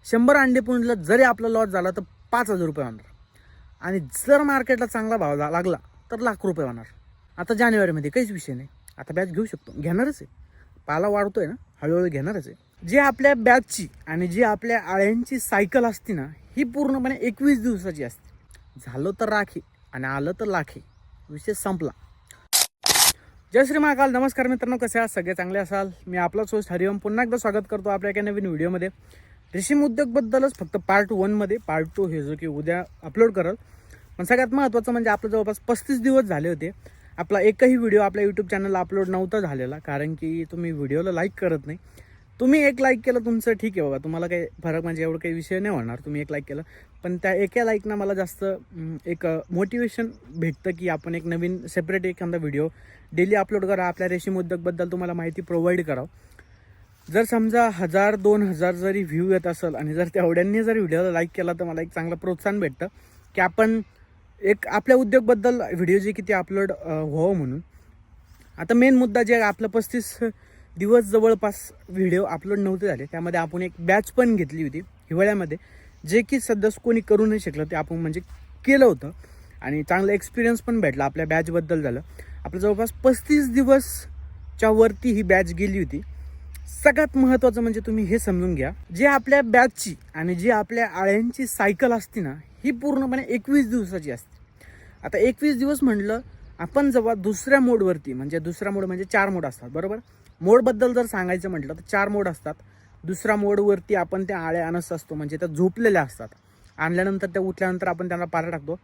100 अंडे पुंजलं जरी आपला लॉस झाला तर 5,000 रुपये होणार. आणि जर मार्केटला चांगला भाव लागला तर लाख रुपये होणार. आता जानेवारीमध्ये काहीच विषय नाही, आता बॅच घेऊ शकतो, घेणारच आहे. पाला वाढतोय ना, हळूहळू घेणारच आहे. जे आपल्या बॅचची आणि जी आपल्या आळ्यांची सायकल असते ना, ही पूर्णपणे 21 दिवसाची असते. झालं तर राखी आणि आलं तर लाखी, विषय संपला. जय श्री महाकाल. नमस्कार मित्रांनो, कसे आहात? सगळे चांगले असाल. मी आपलाच होस्ट हरिओम पुन्हा एकदा स्वागत करतो आपल्या एका नवीन व्हिडिओमध्ये. रेशीम उद्योगबद्दलच फक्त पार्ट 1मध्ये, पार्ट 2 हे जो की उद्या अपलोड करल. पण सगळ्यात महत्त्वाचं म्हणजे आपलं जवळपास 35 दिवस झाले होते आपला एकही व्हिडिओ आपल्या यूट्यूब चॅनलला अपलोड नव्हता झालेला, कारण की तुम्ही व्हिडिओला लाईक करत नाही. तुम्ही एक लाईक केलं तुमचं ठीक आहे बाबा, तुम्हाला काही फरक म्हणजे एवढं काही विषय नाही होणार, तुम्ही एक लाईक केलं. पण त्या एका लाईकनं मला जास्त एक मोटिवेशन भेटतं की आपण एक नवीन सेपरेट एखादा व्हिडिओ डेली अपलोड करा, आपल्या रेशीम उद्योगबद्दल तुम्हाला माहिती प्रोव्हाइड करावं. जर समजा 1000-2000 जरी व्ह्यू येत असेल आणि जर तेवढ्यांनी जर व्हिडिओला लाईक केला तर मला एक चांगलं प्रोत्साहन भेटतं की आपण एक आपल्या उद्योगबद्दल व्हिडिओ जे किती अपलोड व्हावं म्हणून. आता मेन मुद्दा जे आपलं 35 दिवस जवळपास व्हिडिओ अपलोड नव्हते झाले, त्यामध्ये आपण एक बॅच पण घेतली होती हिवाळ्यामध्ये, जे की सध्या कोणी करू नाही शकलं ते आपण म्हणजे केलं होतं. आणि चांगला एक्सपिरियन्स पण भेटला आपल्या बॅचबद्दल. झालं आपलं जवळपास 35 दिवसच्या वरती ही बॅच गेली होती. सगळ्यात महत्त्वाचं म्हणजे तुम्ही हे समजून घ्या, जे आपल्या बॅचची आणि जी आपल्या आळ्यांची सायकल असते ना, ही पूर्णपणे 21 दिवसाची असते. आता 21 दिवस म्हटलं आपण जेव्हा दुसऱ्या मोडवरती, म्हणजे दुसरा मोड म्हणजे 4 मोड असतात बरोबर. मोडबद्दल जर सांगायचं म्हटलं तर 4 मोड असतात. दुसरा मोडवरती आपण त्या आळ्या आणत असतो, म्हणजे त्या झोपलेल्या असतात. आणल्यानंतर त्या उठल्यानंतर आपण त्यांना पारा टाकतो.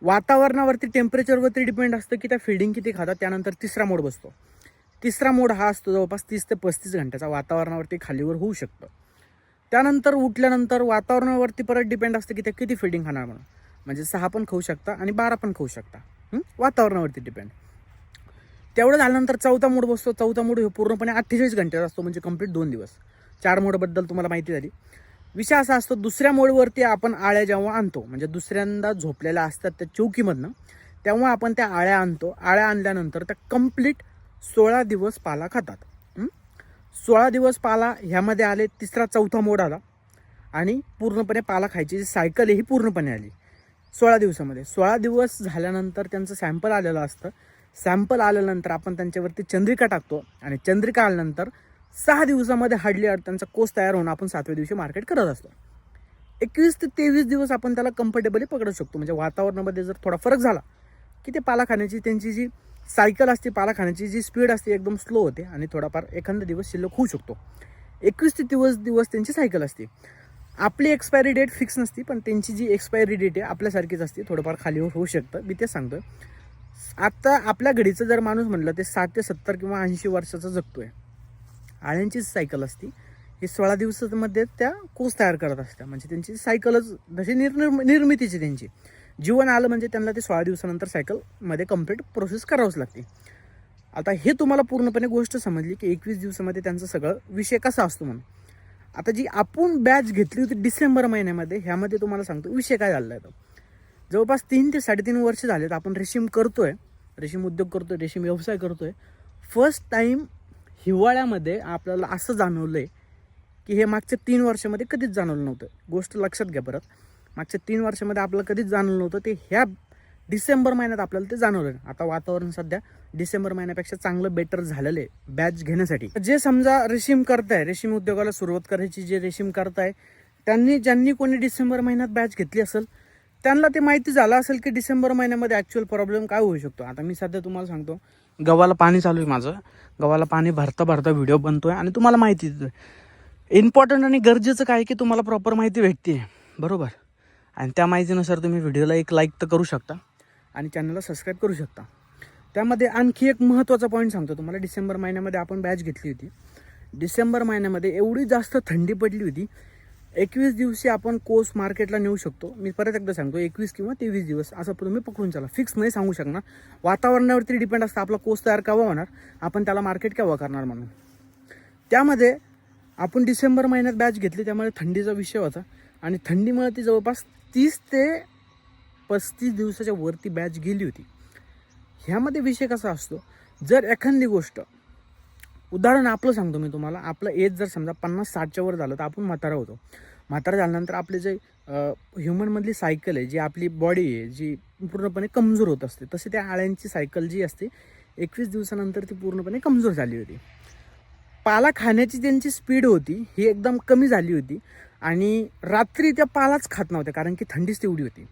वातावरणावरती, टेम्परेचरवरती डिपेंड असतं की त्या फीडिंग किती खातात. त्यानंतर तिसरा मोड बसतो. तिसरा मोड हा असतो जवळपास 30 ते 35 घंट्याचा, वातावरणावरती खालीवर होऊ शकतं. त्यानंतर उठल्यानंतर वातावरणावरती परत डिपेंड असतं की ते किती फीडिंग खाणार म्हणून, म्हणजे 6 पण खाऊ शकता आणि 12 पण खाऊ शकता, वातावरणावरती डिपेंड. तेवढं झाल्यानंतर चौथा मोड बसतो. चौथा मोड हे पूर्णपणे 48 घंट्याचा असतो, म्हणजे कंप्लीट 2 दिवस. 4 मोडबद्दल तुम्हाला माहिती झाली. विषय असा असतो, दुसऱ्या मोडवरती आपण आळ्या जेव्हा आणतो, म्हणजे दुसऱ्यांदा झोपलेल्या असतात त्या चौकीमधनं, तेव्हा आपण त्या आळ्या आणतो. आळ्या आणल्यानंतर त्या कंप्लीट 16 दिवस पाला खातात. 16 दिवस पाला ह्यामध्ये आले. तिसरा चौथा मोड आला आणि पूर्णपणे पाला खायची जी सायकल आहे ही पूर्णपणे आली 16 दिवसामध्ये. 16 दिवस झाल्यानंतर त्यांचं सॅम्पल आलेलं असतं. सॅम्पल आल्यानंतर आपण त्यांच्यावरती चंद्रिका टाकतो आणि चंद्रिका आल्यानंतर 6 दिवसामध्ये हार्डली त्यांचा कोस तयार होऊन आपण 7व्या दिवशी मार्केट करत असतो. 21 ते 23 दिवस आपण त्याला कम्फर्टेबली पकडू शकतो. म्हणजे वातावरणामध्ये जर थोडा फरक झाला की ते पाला खाण्याची त्यांची जी सायकल असते, पाला खाण्याची जी स्पीड असते एकदम स्लो होते आणि थोडाफार एखादा दिवस शिल्लक होऊ शकतो. 21 ते 23 दिवस त्यांची सायकल असते. आपली एक्सपायरी डेट फिक्स नसती, पण त्यांची जी एक्सपायरी डेट आहे आपल्यासारखीच असते, थोडंफार खालीवर होऊ शकतं. मी ते सांगतोय. आता आपल्या घडीचं जर माणूस म्हणलं ते 60 ते 70 किंवा 80 वर्षाचा जगतोय. आळ्यांचीच सायकल असते. ही 16 दिवसामध्ये त्या कोस तयार करत असतात, म्हणजे त्यांची सायकलच तशी निर्मितीची त्यांची जीवन आलं म्हणजे त्यांना ते 16 दिवसानंतर सायकलमध्ये कंप्लीट प्रोसेस करावंच लागते. आता हे तुम्हाला पूर्णपणे गोष्ट समजली की 21 दिवसामध्ये त्यांचं सगळं विषय कसा असतो म्हणून. आता जी आपण बॅच घेतली होती डिसेंबर महिन्यामध्ये, ह्यामध्ये तुम्हाला सांगतो विषय काय झालेला आहे. जवळपास 3 ते 3.5 वर्ष झालेत आपण रेशीम करतोय, रेशीम उद्योग करतोय, रेशीम व्यवसाय करतोय. फर्स्ट टाईम हिवाळ्यामध्ये आपल्याला असं जाणवलंय की हे मागच्या 3 वर्षामध्ये कधीच जाणवलं नव्हतं. गोष्ट लक्षात घ्या परत. मागच्या 3 वर्षामध्ये आपल्याला कधीच जाणवलं नव्हतं, ते ह्या डिसेंबर महिन्यात आपल्याला ते जाणवलं. आता वातावरण सध्या डिसेंबर महिन्यापेक्षा चांगलं बेटर झालेलं आहे बॅच घेण्यासाठी. जे समजा रेशीम करताय, रेशीम उद्योगाला सुरुवात करायची, जे रेशीम करताय ज्यांनी कोणी डिसेंबर महिन्यात बॅच घेतली असेल त्यांना ते माहिती झालं असेल की डिसेंबर महिन्यामध्ये ॲक्च्युअल प्रॉब्लेम काय होऊ शकतो. आता मी सध्या तुम्हाला सांगतो, गव्हाला पाणी चालू आहे माझं. गव्हाला पाणी भरता भरता व्हिडिओ बनतोय आणि तुम्हाला माहिती देतोय. इम्पॉर्टंट आणि गरजेचं काय की तुम्हाला प्रॉपर माहिती भेटते बरोबर. आणि त्या माहितीनुसार तुम्ही व्हिडिओला एक लाईक तर करू शकता आणि चॅनलला सबस्क्राईब करू शकता. त्यामध्ये आणखी एक महत्त्वाचा पॉईंट सांगतो तुम्हाला. डिसेंबर महिन्यामध्ये आपण बॅच घेतली होती. डिसेंबर महिन्यामध्ये एवढी जास्त थंडी पडली होती. 21 दिवशी आपण कोस मार्केटला नेऊ शकतो. मी परत एकदा सांगतो, 21 किंवा 23 दिवस असं तुम्ही पकडून चला. फिक्स नाही सांगू शकणार, वातावरणावरती डिपेंड असतं आपला कोस तयार केव्हा होणार, आपण त्याला मार्केट केव्हा करणार म्हणून. त्यामध्ये आपण डिसेंबर महिन्यात बॅच घेतली, त्यामुळे थंडीचा विषय होता आणि थंडीमुळे ती जवळपास 30 ते 35 दिवसाच्या वरती बॅच गेली होती. ह्यामध्ये विषय कसा असतो, जर एखादी गोष्ट, उदाहरण आपलं सांगतो मी तुम्हाला, आपलं एज जर समजा 50-60च्या वर झालं तर आपण म्हातारा होतो. म्हातारं झाल्यानंतर आपले जे ह्युमनमधली सायकल आहे, जी आपली बॉडी आहे जी पूर्णपणे कमजोर होत असते, तशी त्या आळ्यांची सायकल जी असते 21 दिवसानंतर ती पूर्णपणे कमजोर झाली होती. पाला खाण्याची त्यांची स्पीड होती ही एकदम कमी झाली होती आणि रात्री त्या पालाच खात नव्हत्या कारण की थंडीच तेवढी होती.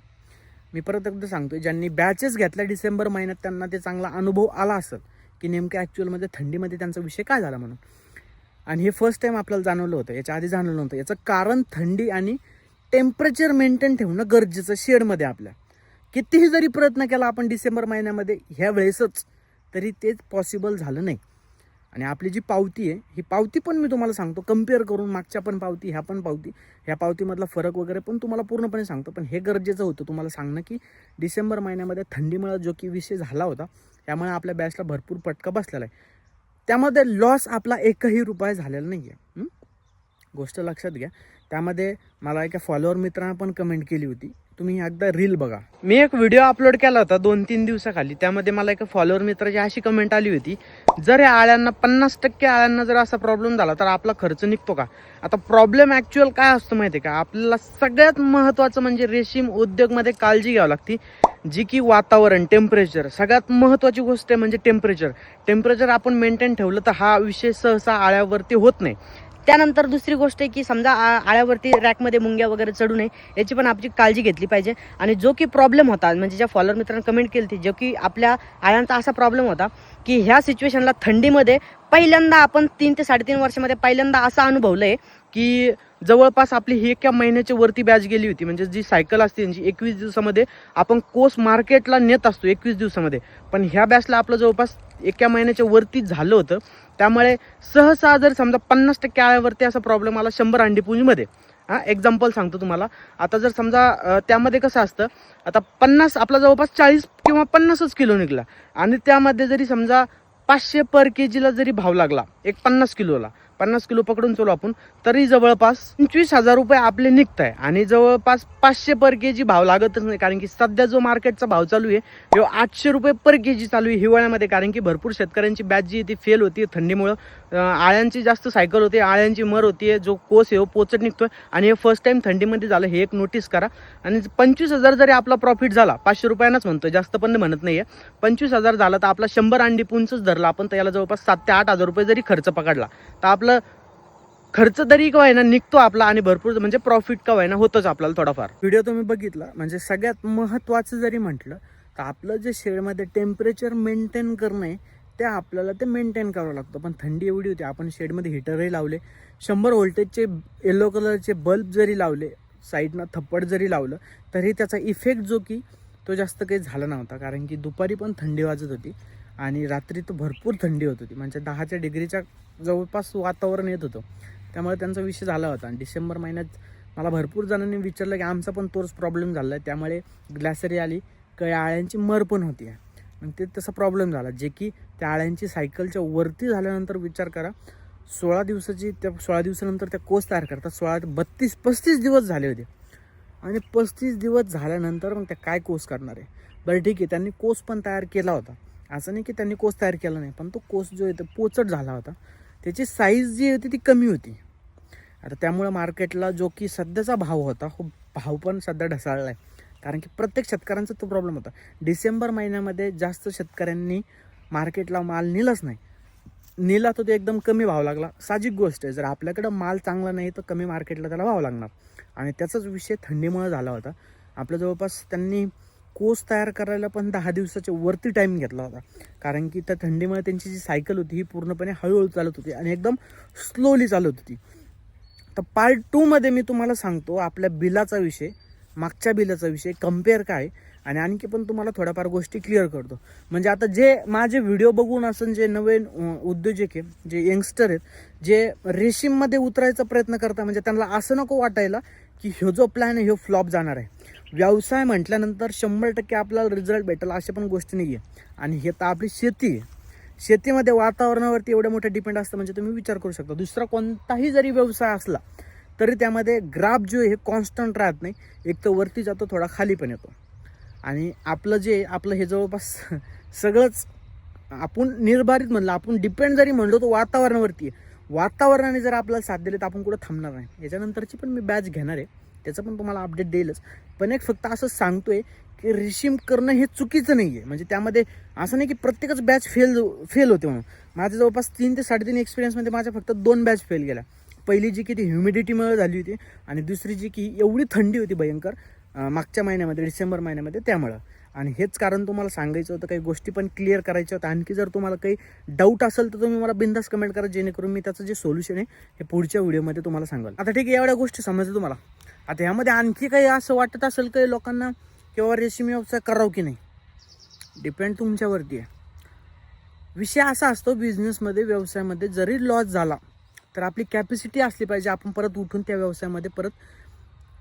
मी परत एकदा सांगतोय, ज्यांनी बॅचेस घेतल्या डिसेंबर महिन्यात त्यांना ते चांगला अनुभव आला असेल की नेमकं ॲक्च्युअलमध्ये थंडीमध्ये त्यांचा विषय काय झाला म्हणून. आणि हे फर्स्ट टाईम आपल्याला जाणवलं होतं, याच्या आधी जाणवलं नव्हतं. याचं कारण थंडी आणि टेम्परेचर मेंटेन ठेवणं गरजेचं शेडमध्ये. आपल्या कितीही जरी प्रयत्न केला आपण डिसेंबर महिन्यामध्ये ह्या वेळेसच, तरी तेच पॉसिबल झालं नाही. आणि आपली जी पावती आहे ही पावती पण मी तुम्हाला सांगतो कम्पेअर करून, मागच्या पण पावती ह्या पण पावती, ह्या पावतीमधला फरक वगैरे पण तुम्हाला पूर्णपणे सांगतो. पण हे गरजेचं होतं तुम्हाला सांगणं की डिसेंबर महिन्यामध्ये थंडीमुळे जो की विषय झाला होता त्यामुळे आपल्या बॅचला भरपूर फटका बसलेला आहे. त्यामध्ये लॉस आपला एकही रुपया झालेला नाही आहे. गोष्ट लक्षात घ्या. त्यामध्ये मला एका फॉलोअर मित्रांना पण कमेंट केली होती, तुम्ही एकदा रील बघा. मी एक व्हिडिओ अपलोड केला होता 2-3 दिवसाखाली. त्यामध्ये मला एका फॉलोअर मित्राची अशी कमेंट आली होती, जर या आळ्यांना 50% आळ्यांना जर असा प्रॉब्लेम झाला तर आपला खर्च निघतो का. आता प्रॉब्लेम ॲक्च्युअल काय असतो माहिती आहे का, आपल्याला सगळ्यात महत्त्वाचं म्हणजे रेशीम उद्योगमध्ये काळजी घ्यावी लागते, जी की वातावरण, टेम्परेचर. सगळ्यात महत्त्वाची गोष्ट आहे म्हणजे टेम्परेचर आपण मेंटेन ठेवलं तर हा विषय सहसा आळ्यावरती होत नाही. त्यानंतर दुसरी गोष्ट आहे की समजा आळ्यावरती रॅकमध्ये मुंग्या वगैरे चढू नये याची पण आपली काळजी घेतली पाहिजे. आणि जो की प्रॉब्लेम होता म्हणजे ज्या फॉलोअर मित्रांनी कमेंट केली होती, जो की आपल्या आळ्यांचा असा प्रॉब्लेम होता की ह्या सिच्युएशनला थंडीमध्ये पहिल्यांदा आपण 3 ते 3.5 वर्षामध्ये पहिल्यांदा असं अनुभवलं आहे की जवळपास आपली ही एका महिन्याच्या वरती बॅच गेली होती. म्हणजे जी सायकल असते त्यांची 21 दिवसामध्ये आपण कोस मार्केटला नेत असतो 21 दिवसामध्ये, पण ह्या बॅचला आपलं जवळपास एका महिन्याच्या वरती झालं होतं. त्यामुळे सहसा जर समजा 50% आळ्यावरती असा प्रॉब्लेम आला 100 अंडीपुंजीमध्ये. एक्झाम्पल सांगतो तुम्हाला. आता जर समजा त्यामध्ये कसं असतं, आता 50 आपला जवळपास 40 किंवा 50च किलो निघला आणि त्यामध्ये जरी समजा 500 पर केजीला जरी भाव लागला, एक 50 किलोला 50 किलो पकडून चलो आपण, तरी जवळपास 25,000 रुपये आपले निघत आहे. आणि जवळपास 500 पर केजी भाव लागतच नाही, कारण की सध्या जो मार्केटचा भाव चालू आहे तो 800 रुपये पर केजी चालू आहे हिवाळ्यामध्ये. कारण की भरपूर शेतकऱ्यांची बॅच जी ती फेल होती थंडीमुळं. आळ्यांची जास्त सायकल होते, आळ्यांची मर होती, जो कोस आहे पोचट निघतोय. आणि हे फर्स्ट टाइम थंडीमध्ये झालं, हे एक नोटीस करा. आणि 25,000 जरी आपला प्रॉफिट झाला, 500 रुपयांनाच म्हणतोय, जास्त पण म्हणत नाहीये, 25,000 झाला तर आपला 100 अंडी पुंचच धरला आपण, तर याला जवळपास 7,000 ते 8,000 रुपये जरी खर्च पकडला तर आपलं खर्च तरी का व्हायना निघतो आपला, आणि भरपूर म्हणजे प्रॉफिट का व्हायना होतोच आपल्याला थोडाफार. व्हिडिओ तुम्ही बघितला म्हणजे सगळ्यात महत्त्वाचं जरी म्हटलं तर आपलं जे शेडमध्ये टेम्परेचर मेंटेन करणं आहे ते आपल्याला ते मेंटेन करावं लागतं. पण थंडी एवढी होती, आपण शेडमध्ये हिटरही लावले, 100 व्होल्टेजचे येलो कलरचे बल्ब जरी लावले, साईडनं थप्पड जरी लावलं, तरी त्याचा इफेक्ट जो की तो जास्त काही झाला नव्हता. कारण की दुपारी पण थंडी वाजत होती आणि रात्री तर भरपूर थंडी होत होती, म्हणजे 10 डिग्रीच्या जवळपास वातावरण येत होतं. त्यामुळे त्यांचा विषय झाला होता. आणि डिसेंबर महिन्यात मला भरपूर जणांनी विचारलं की आमचा पण तोच प्रॉब्लेम झाला आहे, त्यामुळे ग्लॅसरी आली, काही आळ्यांची मर पण होती. मग ते तसा प्रॉब्लेम झाला, जे की त्या आळ्यांची सायकलच्या वरती झाल्यानंतर विचार करा 16 दिवसाची, त्या 16 दिवसानंतर त्या कोस तयार करतात. 16 ते 32-35 दिवस झाले होते. आणि 35 दिवस झाल्यानंतर मग त्या काय कोस करणार आहे. बरं ठीक आहे, त्यांनी कोस पण तयार केला होता, असं नाही की त्यांनी कोस तयार केला नाही, पण तो कोस जो आहे तो पोचट झाला होता, त्याची साईज जी होती ती कमी होती. आता त्यामुळे मार्केटला जो की सध्याचा भाव होता, हो भाव पण सध्या ढसाळला आहे. कारण की प्रत्येक शेतकऱ्यांचा तो प्रॉब्लेम होता. डिसेंबर महिन्यामध्ये जास्त शेतकऱ्यांनी मार्केटला माल नेलाच नाही, नेला तर तो एकदम कमी भाव लागला. साहजिक गोष्ट आहे, जर आपल्याकडं माल चांगला नाही तर कमी मार्केटला त्याला भाव लागणार. आणि त्याचाच विषय थंडीमुळे झाला होता. आपल्या जवळपास त्यांनी कोस तयार करायला पण 10 दिवसाच्या वरती टाईम घेतला होता. कारण की त्या थंडीमुळे त्यांची जी सायकल होती ही पूर्णपणे हळूहळू चालत होती आणि एकदम स्लोली चालत होती. तर पार्ट 2मध्ये मी तुम्हाला सांगतो आपल्या बिलाचा विषय, मागच्या बिलाचा विषय, कम्पेअर काय, आणि आणखी पण तुम्हाला थोड्याफार गोष्टी क्लिअर करतो. म्हणजे आता जे माझे व्हिडिओ बघून असं जे नवीन उद्योजक आहे, जे यंगस्टर आहेत, जे रेशीममध्ये उतरायचा प्रयत्न करतात, म्हणजे त्यांना असं नको वाटायला की ह्यो जो प्लॅन आहे ह्यो फ्लॉप जाणार आहे. व्यवसाय म्हटल्यानंतर 100% आपल्याला रिझल्ट भेटेल अशा पण गोष्टी नाही आहे. आणि हे तर आपली शेती आहे, शेतीमध्ये वातावरणावरती एवढं मोठं डिपेंड असतं, म्हणजे तुम्ही विचार करू शकता दुसरा कोणताही जरी व्यवसाय असला तरी त्यामध्ये ग्राफ जो आहे हे कॉन्स्टंट राहत नाही, एक तर वरती जातो थोडा खाली पण येतो. आणि आपलं हे जवळपास सगळंच आपण निर्धारित म्हणलं, आपण डिपेंड जरी म्हणलो तो वातावरणावरती आहे. वातावरणाने जर आपल्याला साथ दिली तर आपण कुठं थांबणार नाही. याच्यानंतरची पण मी बॅच घेणार आहे, त्याचं पण तुम्हाला अपडेट देईलच. पण एक फक्त असं सांगतोय की रिसीम करणं हे चुकीचं नाही आहे. म्हणजे त्यामध्ये असं नाही की प्रत्येकच बॅच फेल होते म्हणून. माझ्या जवळपास 3 ते 3.5 एक्सपिरियन्समध्ये माझ्या फक्त 2 बॅच फेल गेल्या. पहिली जी की ती ह्युमिडिटीमुळे झाली होती आणि दुसरी जी की एवढी थंडी होती भयंकर मागच्या महिन्यामध्ये, डिसेंबर महिन्यामध्ये, त्यामुळं. आणि हेच कारण तुम्हाला सांगायचं होतं, काही गोष्टी पण क्लिअर करायच्या होत्या. आणखी जर तुम्हाला काही डाऊट असेल तर तुम्ही मला बिंदास कमेंट करा, जेणेकरून मी त्याचं जे सोल्युशन आहे हे पुढच्या व्हिडिओमध्ये तुम्हाला सांगाल. आता ठीक आहे, एवढ्या गोष्टी समजतं तुम्हाला. आता ह्यामध्ये आणखी काही असं वाटत असेल काही लोकांना किंवा रेशीम व्यवसाय करावं की नाही, डिपेंड तुमच्यावरती आहे. विषय असा असतो बिझनेसमध्ये, व्यवसायामध्ये जरी लॉस झाला तर आपली कॅपॅसिटी असली पाहिजे, आपण परत उठून त्या व्यवसायामध्ये परत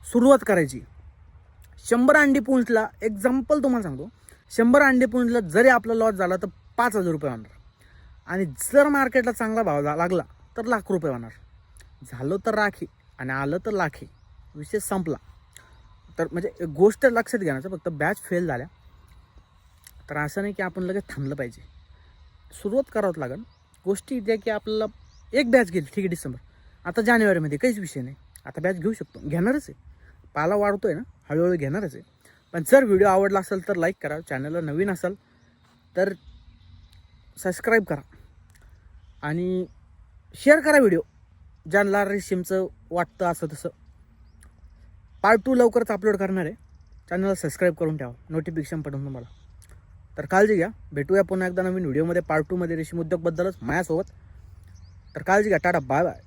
सुरुवात करायची. 100 अंडी पुंजला एक्झाम्पल तुम्हाला सांगतो, 100 अंडी पुंजला जरी आपला लॉस झाला तर 5,000 रुपये होणार. आणि जर मार्केटला चांगला भाव लागला तर लाख रुपये होणार. झालं तर राखी आणि आलं तर लाखी, विषय संपला. तर म्हणजे एक गोष्ट लक्षात घ्यायचं, फक्त बॅच फेल झाल्या तर असं नाही की आपण लगेच थांबलं पाहिजे, सुरुवात करावंच लागेल. गोष्टी इथे की आपल्याला एक बॅच गेली, ठीक आहे, डिसेंबर, आता जानेवारीमध्ये काहीच विषय नाही, आता बॅच घेऊ शकतो, घेणारच आहे. पाला वाढतोय ना, हळूहळू घेणारच आहे. पण जर व्हिडिओ आवडला असेल तर लाईक करा, चॅनलला नवीन असाल तर सबस्क्राईब करा आणि शेअर करा व्हिडिओ, ज्यांना रेशीमचं वाटतं असं तसं. पार्ट 2 लवकरच अपलोड करणार आहे, चॅनलला सबस्क्राईब करून ठेवा, नोटिफिकेशन पडून तुम्हाला. तर काळजी घ्या, भेटूया पुन्हा एकदा नवीन व्हिडिओमध्ये पार्ट 2 मध्ये रेशीम उद्योगबद्दलच माझ्यासोबत. तर काळजी घ्या, टाटा, बाय बाय.